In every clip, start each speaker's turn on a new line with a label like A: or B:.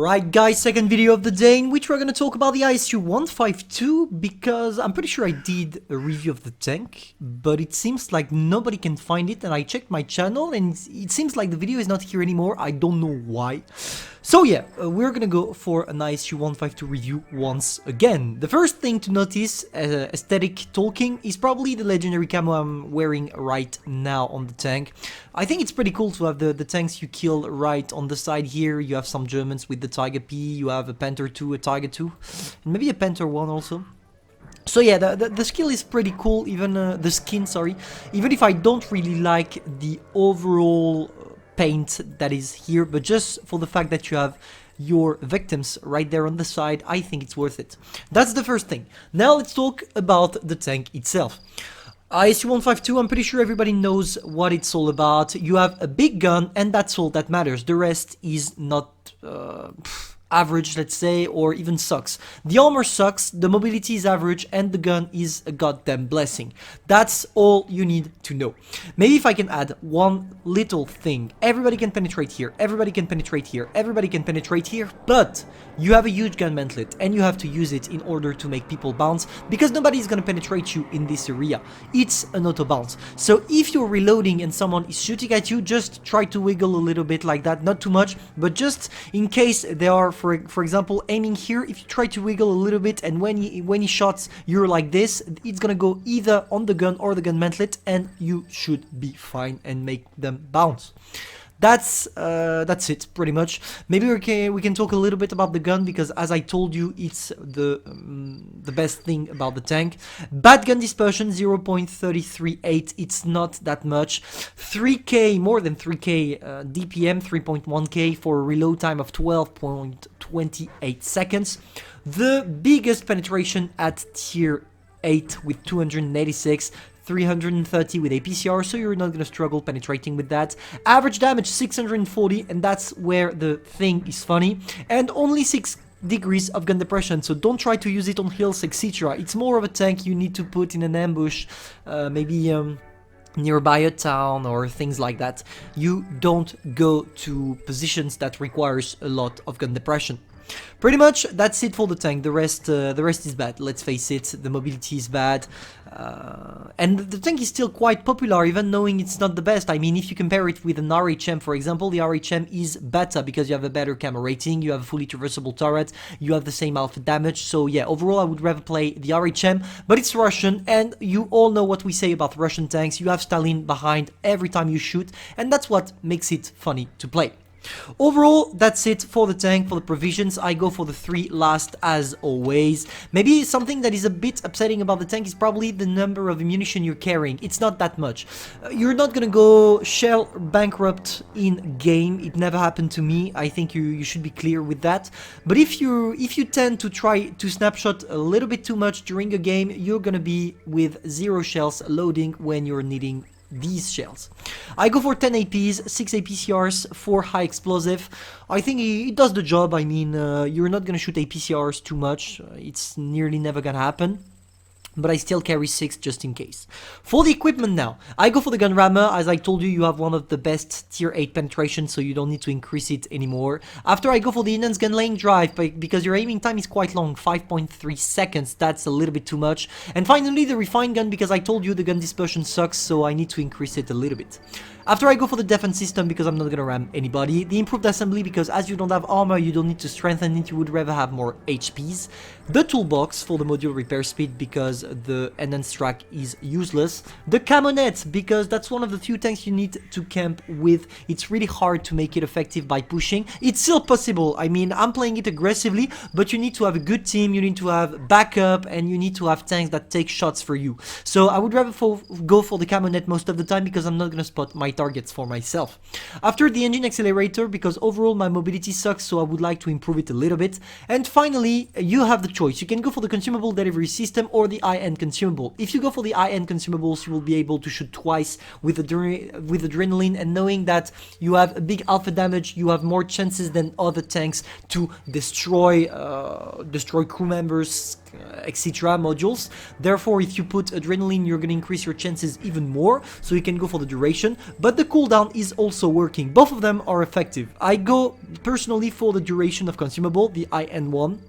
A: Alright guys, second video of the day in which we're gonna talk about the ISU-152 because I'm pretty sure I did a review of the tank, but it seems like nobody can find it, and I checked my channel and it seems like the video is not here anymore. I don't know why. So yeah, we're gonna go for an ISU-152 review once again. The first thing to notice, aesthetic talking, is probably the legendary camo I'm wearing right now on the tank. I think it's pretty cool to have the tanks you kill right on the side here. You have some Germans with the Tiger P, you have a Panther 2, a Tiger 2, and maybe a Panther 1 also. So yeah, the skill is pretty cool, even the skin, sorry. Even if I don't really like the overall paint that is here, but just for the fact that you have your victims right there on the side, I think it's worth it. That's the first thing. Now let's talk about the tank itself. ISU-152, I'm pretty sure everybody knows what it's all about. You have a big gun and that's all that matters. The rest is not average, let's say, or even sucks. The armor sucks, the mobility is average, and the gun is a goddamn blessing. That's all you need to know. Maybe if I can add one little thing. Everybody can penetrate here, everybody can penetrate here, everybody can penetrate here, but you have a huge gun mantlet, and you have to use it in order to make people bounce, because nobody is gonna penetrate you in this area. It's an auto bounce. So if you're reloading and someone is shooting at you, just try to wiggle a little bit like that, not too much, but just in case they are, for example, aiming here, if you try to wiggle a little bit and when he shots you're like this, it's gonna go either on the gun or the gun mantlet and you should be fine and make them bounce. That's it, pretty much. Maybe we can talk a little bit about the gun, because as I told you, it's the best thing about the tank. Bad gun dispersion 0.338, it's not that much. 3k, more than 3k DPM, 3.1k for a reload time of 12.28 seconds. The biggest penetration at tier 8 with 286. 330 with APCR, so you're not gonna struggle penetrating with that. Average damage 640, and that's where the thing is funny. And only 6 degrees of gun depression, so don't try to use it on hills, etc. It's more of a tank you need to put in an ambush, maybe nearby a town or things like that. You don't go to positions that requires a lot of gun depression. Pretty much that's it for the tank. The rest is bad, let's face it. The mobility is bad, and the tank is still quite popular, even knowing it's not the best. I mean, if you compare it with an RHM, for example, the RHM is better because you have a better camo rating, you have a fully traversable turret, you have the same alpha damage. So yeah, overall I would rather play the RHM, but it's Russian, and you all know what we say about Russian tanks. You have Stalin behind every time you shoot, and that's what makes it funny to play. Overall, that's it for the tank. For the provisions, I go for the 3 last as always. Maybe something that is a bit upsetting about the tank is probably the number of ammunition you're carrying. It's not that much. You're not gonna go shell bankrupt in game. It never happened to me. I think you should be clear with that. But if you tend to try to snapshot a little bit too much during a game, you're gonna be with 0 shells loading when you're needing these shells. I go for 10 APs, 6 APCRs, 4 high explosive. I think it does the job. I mean, you're not gonna shoot APCRs too much. It's nearly never gonna happen. But I still carry 6 just in case. For the equipment now, I go for the gun rammer. As I told you, you have one of the best tier 8 penetration, so you don't need to increase it anymore. After, I go for the enhanced gun laying drive, because your aiming time is quite long, 5.3 seconds, that's a little bit too much. And finally, the refined gun, because I told you the gun dispersion sucks, so I need to increase it a little bit. After, I go for the defense system, because I'm not gonna ram anybody. The improved assembly, because as you don't have armor, you don't need to strengthen it, you would rather have more HPs. The toolbox for the module repair speed, because the enhanced track is useless. The camo net, because that's one of the few tanks you need to camp with. It's really hard to make it effective by pushing. It's still possible. I mean, I'm playing it aggressively, but you need to have a good team, you need to have backup, and you need to have tanks that take shots for you. So I would rather go for the camo net most of the time, because I'm not gonna spot my targets for myself. After, the engine accelerator, because overall my mobility sucks, so I would like to improve it a little bit. And finally, you have the choice. You can go for the consumable delivery system or the high-end consumable. If you go for the high-end consumables, you will be able to shoot twice with adrenaline, and knowing that you have a big alpha damage, you have more chances than other tanks to destroy crew members, etc. modules. Therefore, if you put adrenaline, you're going to increase your chances even more, so you can go for the duration, but the cooldown is also working. Both of them are effective. I go personally for the duration of consumable, the high-end one,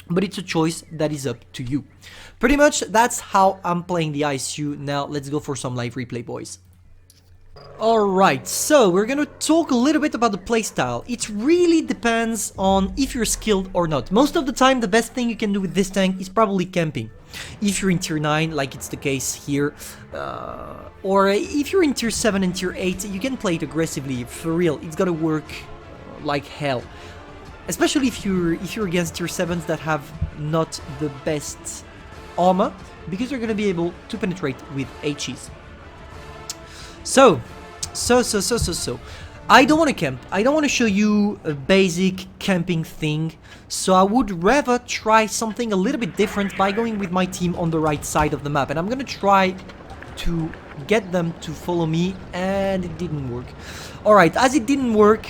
A: but it's a choice that is up to you. Pretty much that's how I'm playing the ISU. Now let's go for some live replay, boys. Alright, so we're gonna talk a little bit about the playstyle. It really depends on if you're skilled or not. Most of the time, the best thing you can do with this tank is probably camping. If you're in tier 9, like it's the case here, or if you're in tier 7 and tier 8, you can play it aggressively. For real, it's gonna work like hell. Especially if you're against tier 7s that have not the best armor, because you're gonna be able to penetrate with HEs. So, I don't want to camp. I don't want to show you a basic camping thing. So I would rather try something a little bit different by going with my team on the right side of the map. And I'm going to try to get them to follow me, and it didn't work. Alright, as it didn't work,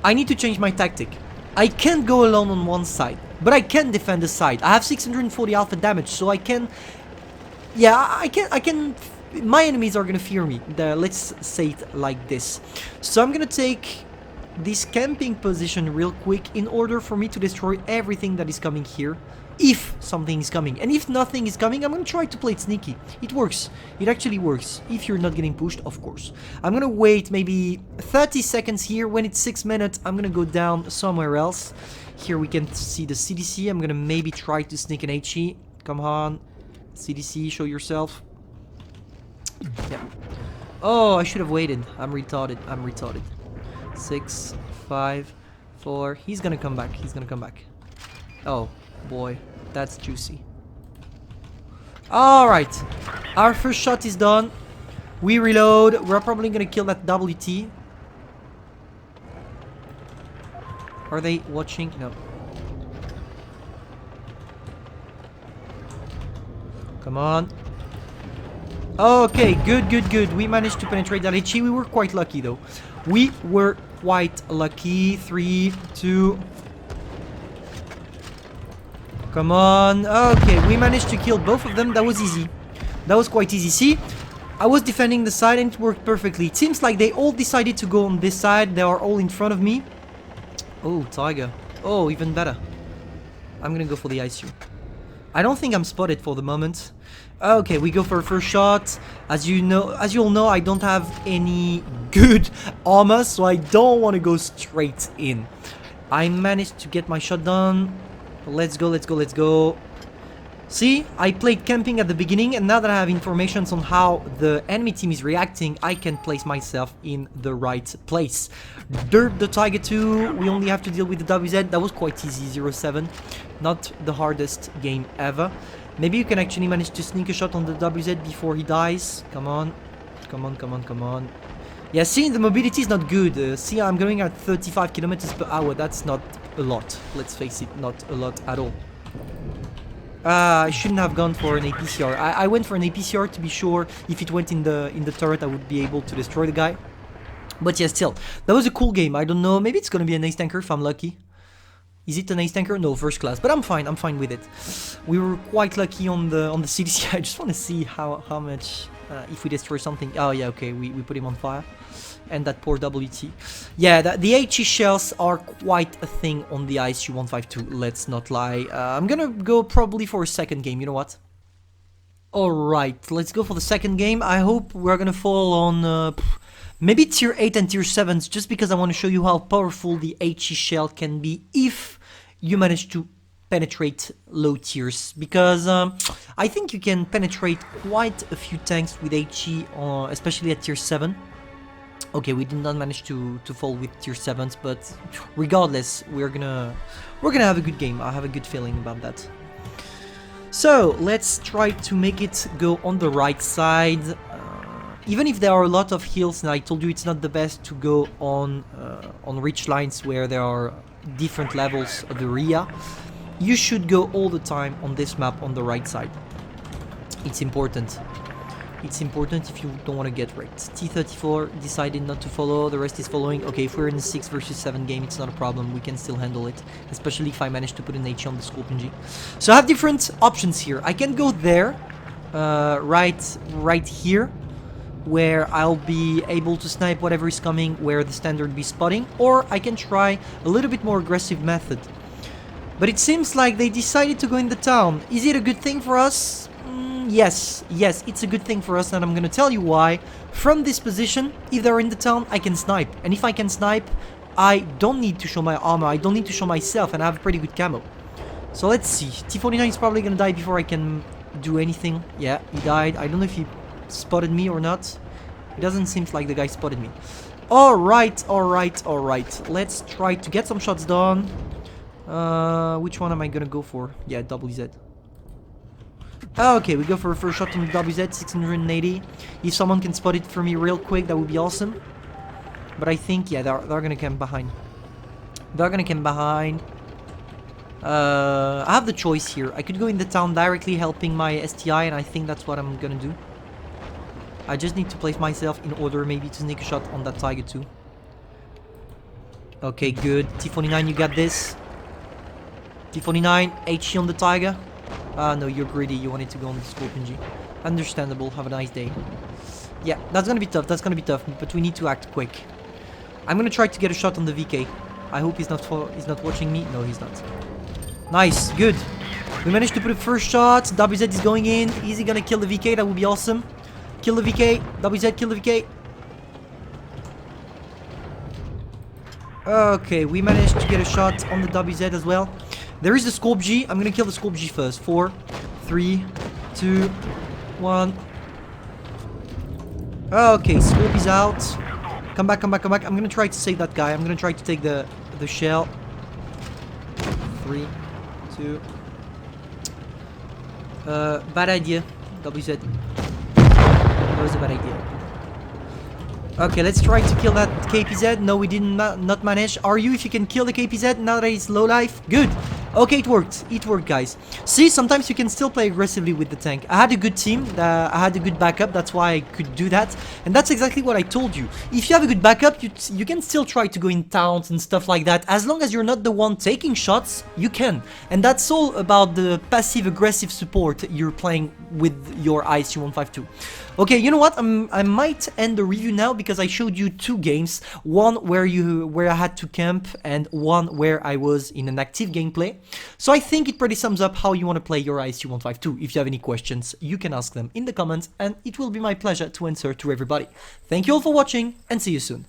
A: I need to change my tactic. I can't go alone on one side, but I can defend the side. I have 640 alpha damage, so I can... Yeah, I can... My enemies are gonna fear me. Let's say it like this. So I'm gonna take this camping position real quick in order for me to destroy everything that is coming here, if something is coming. And if nothing is coming, I'm gonna try to play it sneaky. It works. It actually works. If you're not getting pushed, of course. I'm gonna wait maybe 30 seconds here. When it's 6 minutes, I'm gonna go down somewhere else. Here we can see the CDC. I'm gonna maybe try to sneak an HE. Come on, CDC, show yourself. Yeah. Oh, I should have waited. I'm retarded. 6, 5, 4. He's gonna come back. He's gonna come back. Oh, boy. That's juicy. Alright. Our first shot is done. We reload. We're probably gonna kill that WT. Are they watching? No. Come on. Okay, good. We managed to penetrate that HE. We were quite lucky, though. We were quite lucky. 3, 2. Come on. Okay, we managed to kill both of them. That was easy. That was quite easy. See, I was defending the side and it worked perfectly. It seems like they all decided to go on this side. They are all in front of me. Oh, Tiger. Oh, even better. I'm gonna go for the ISU. I don't think I'm spotted for the moment. Okay, we go for a first shot. As you all know, I don't have any good armor, so I don't want to go straight in. I managed to get my shot done. Let's go. See, I played camping at the beginning, and now that I have information on how the enemy team is reacting, I can place myself in the right place. Derp the Tiger 2, we only have to deal with the WZ. That was quite easy, 0-7. Not the hardest game ever. Maybe you can actually manage to sneak a shot on the WZ before he dies. Come on. Yeah, see, the mobility is not good. See, I'm going at 35 kilometers per hour. That's not a lot. Let's face it, not a lot at all. I shouldn't have gone for an APCR. I went for an APCR to be sure if it went in the turret I would be able to destroy the guy. But yeah, still, that was a cool game. I don't know, maybe it's gonna be an ace tanker if I'm lucky. Is it an ace tanker? No, first class, but I'm fine with it. We were quite lucky on the CDC. I just want to see how much if we destroy something. Oh yeah, okay, we put him on fire. And that poor WT. Yeah, the HE shells are quite a thing on the ISU-152, let's not lie. I'm gonna go probably for a second game, you know what? Alright, let's go for the second game. I hope we're gonna fall on maybe tier 8 and tier 7s, just because I want to show you how powerful the HE shell can be if you manage to penetrate low tiers. Because I think you can penetrate quite a few tanks with HE, especially at tier 7. Okay, we did not manage to fall with tier 7s, but regardless, we're gonna have a good game. I have a good feeling about that. So let's try to make it go on the right side. Even if there are a lot of hills, and I told you it's not the best to go on ridge lines where there are different levels of the area, you should go all the time on this map on the right side. It's important. It's important if you don't want to get wrecked. T-34 decided not to follow, the rest is following. Okay, if we're in a 6 versus 7 game, it's not a problem. We can still handle it, especially if I manage to put an HE on the Scorpion G. So I have different options here. I can go there, right here, where I'll be able to snipe whatever is coming, where the standard be spotting, or I can try a little bit more aggressive method. But it seems like they decided to go in the town. Is it a good thing for us? Yes, it's a good thing for us, and I'm gonna tell you why. From this position, if they're in the town, I can snipe. And if I can snipe, I don't need to show my armor, I don't need to show myself, and I have pretty good camo. So let's see. T-49 is probably gonna die before I can do anything. Yeah, he died. I don't know if he spotted me or not. It doesn't seem like the guy spotted me. Alright. Let's try to get some shots done. Which one am I gonna go for? Yeah, WZ. Okay, we go for a first shot on the WZ, 680. If someone can spot it for me real quick, that would be awesome. But I think, yeah, they're gonna come behind. I have the choice here. I could go in the town directly helping my STI, and I think that's what I'm gonna do. I just need to place myself in order maybe to sneak a shot on that Tiger too. Okay, good. T-49, you got this. T-49, HE on the Tiger. No, you're greedy. You wanted to go on the Scorpion G. Understandable. Have a nice day. Yeah, that's gonna be tough. But we need to act quick. I'm gonna try to get a shot on the VK. I hope he's not watching me. No, he's not. Nice, good. We managed to put a first shot. WZ is going in. Easy gonna kill the VK. That would be awesome. Kill the VK. WZ, kill the VK. Okay, we managed to get a shot on the WZ as well. There is the Scorp G. I'm gonna kill the Scorp G first. 4, 3, 2, 1. Okay, Scorp is out. Come back. I'm gonna try to save that guy. I'm gonna try to take the shell. 3, 2. Bad idea. WZ. That was a bad idea. Okay, let's try to kill that KPZ. No, we did not manage. Are you, if you can kill the KPZ now that it's low life? Good. Okay, it worked. It worked, guys. See, sometimes you can still play aggressively with the tank. I had a good team. I had a good backup. That's why I could do that. And that's exactly what I told you. If you have a good backup, you can still try to go in towns and stuff like that. As long as you're not the one taking shots, you can. And that's all about the passive-aggressive support you're playing with your ISU-152. Okay, you know what? I might end the review now because I showed you 2 games. One where I had to camp, and one where I was in an active gameplay. So I think it pretty sums up how you want to play your ISU-152. If you have any questions, you can ask them in the comments, and it will be my pleasure to answer to everybody. Thank you all for watching, and see you soon.